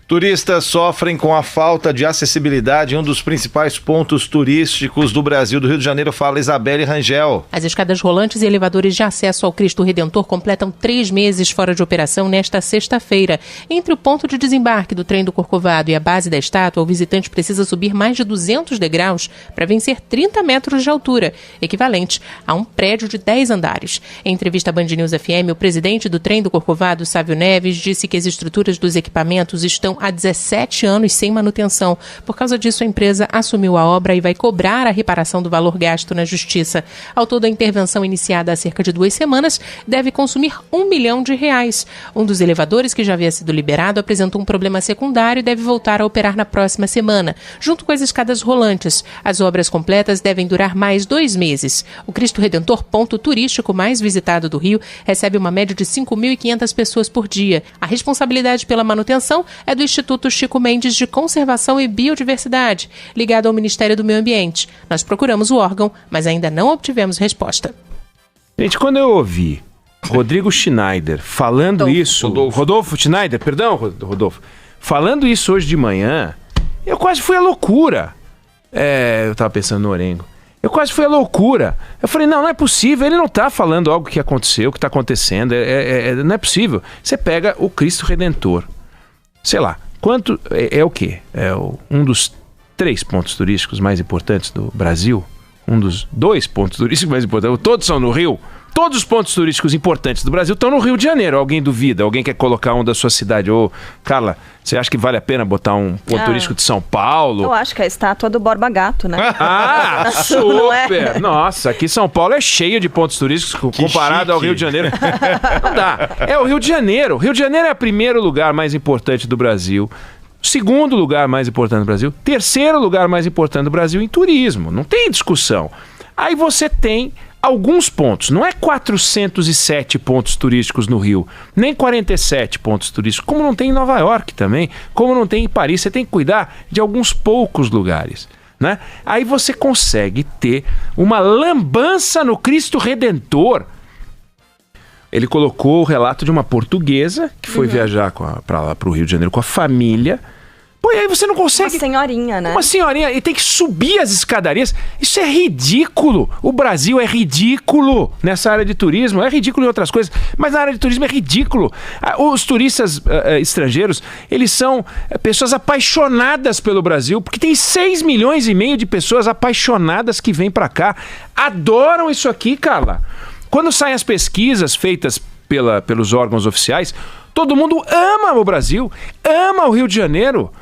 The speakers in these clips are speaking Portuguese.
Turistas sofrem com a falta de acessibilidade em um dos principais pontos turísticos do Brasil. Do Rio de Janeiro, fala Isabelle Rangel. As escadas rolantes e elevadores de acesso ao Cristo Redentor completam 3 meses fora de operação nesta sexta-feira. Entre o ponto de desembarque do trem do Corcovado e a base da estátua, o visitante precisa subir mais de 200 degraus para vencer 30 metros de altura, equivalente a um prédio de 10 andares. Em entrevista à Band News FM, o presidente do trem do Corcovado, Sávio Neves, disse que as estruturas dos equipamentos estão há 17 anos sem manutenção. Por causa disso, a empresa assumiu a obra e vai cobrar a reparação do valor gasto na Justiça. Ao todo, a intervenção iniciada há cerca de 2 semanas deve consumir R$1 milhão. Um dos elevadores, que já havia sido liberado, apresentou um problema secundário e deve voltar a operar na próxima semana, junto com as escadas rolantes. As obras completas devem durar mais 2 meses. O Cristo Redentor, ponto turístico mais visitado do Rio, recebe uma média de 5.500 pessoas por dia. A responsabilidade pela manutenção é do Instituto Chico Mendes de Conservação e Biodiversidade, ligado ao Ministério do Meio Ambiente. Nós procuramos o órgão, mas ainda não obtivemos resposta. Gente, quando eu ouvi Rodrigo Schneider falando isso... Rodolfo Schneider, perdão, Rodolfo. Falando isso hoje de manhã, eu quase fui à loucura. Eu tava pensando no Orengo. Eu quase fui à loucura. Eu falei, não é possível. Ele não tá falando algo que aconteceu, que tá acontecendo. Não é possível. Você pega o Cristo Redentor. Sei lá, quanto... É o quê? Um dos 3 pontos turísticos mais importantes do Brasil? Um dos 2 pontos turísticos mais importantes. Todos são no Rio. Todos os pontos turísticos importantes do Brasil estão no Rio de Janeiro. Alguém duvida? Alguém quer colocar um da sua cidade? Ô, Carla, você acha que vale a pena botar um ponto turístico de São Paulo? Eu acho que é a estátua do Borba Gato, né? Ah, super! Nossa, aqui São Paulo é cheio de pontos turísticos comparado ao Rio de Janeiro. Não dá. É o Rio de Janeiro. O Rio de Janeiro é o primeiro lugar mais importante do Brasil. Segundo lugar mais importante do Brasil. Terceiro lugar mais importante do Brasil em turismo. Não tem discussão. Aí você tem alguns pontos, não é 407 pontos turísticos no Rio, nem 47 pontos turísticos, como não tem em Nova York também, como não tem em Paris. Você tem que cuidar de alguns poucos lugares, né? Aí você consegue ter uma lambança no Cristo Redentor. Ele colocou o relato de uma portuguesa que foi viajar para o Rio de Janeiro com a família. Pô, e aí você não consegue... Uma senhorinha, né? Uma senhorinha, e tem que subir as escadarias. Isso é ridículo. O Brasil é ridículo nessa área de turismo. É ridículo em outras coisas, mas na área de turismo é ridículo. Os turistas estrangeiros, eles são pessoas apaixonadas pelo Brasil, porque tem 6,5 milhões de pessoas apaixonadas que vêm pra cá. Adoram isso aqui, Carla. Quando saem as pesquisas feitas pelos órgãos oficiais, todo mundo ama o Brasil, ama o Rio de Janeiro.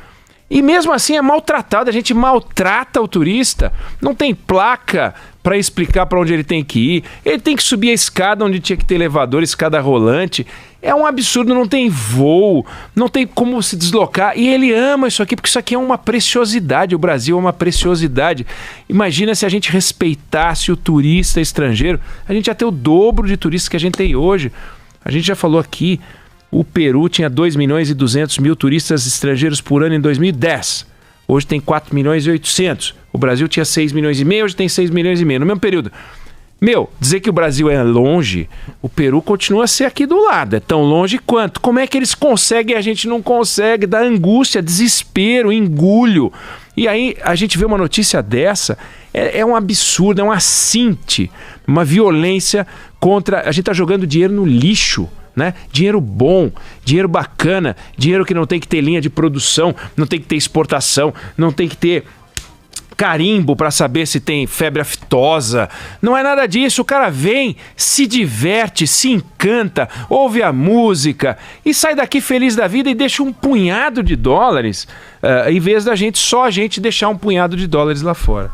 E mesmo assim é maltratado, a gente maltrata o turista. Não tem placa para explicar para onde ele tem que ir. Ele tem que subir a escada onde tinha que ter elevador, escada rolante. É um absurdo, não tem voo, não tem como se deslocar. E ele ama isso aqui, porque isso aqui é uma preciosidade. O Brasil é uma preciosidade. Imagina se a gente respeitasse o turista estrangeiro. A gente ia ter o dobro de turistas que a gente tem hoje. A gente já falou aqui, o Peru tinha 2.200.000 turistas estrangeiros por ano em 2010. Hoje tem 4.800.000. O Brasil tinha 6,5 milhões, hoje tem 6,5 milhões no mesmo período. Dizer que o Brasil é longe, o Peru continua a ser aqui do lado. É tão longe quanto. Como é que eles conseguem e a gente não consegue? Dá angústia, desespero, engulho. E aí a gente vê uma notícia dessa, é um absurdo, é um assinte, uma violência contra... A gente está jogando dinheiro no lixo, né? Dinheiro bom, dinheiro bacana, dinheiro que não tem que ter linha de produção, não tem que ter exportação, não tem que ter carimbo para saber se tem febre aftosa. Não é nada disso. O cara vem, se diverte, se encanta, ouve a música e sai daqui feliz da vida e deixa um punhado de dólares, em vez da gente, só a gente deixar um punhado de dólares lá fora.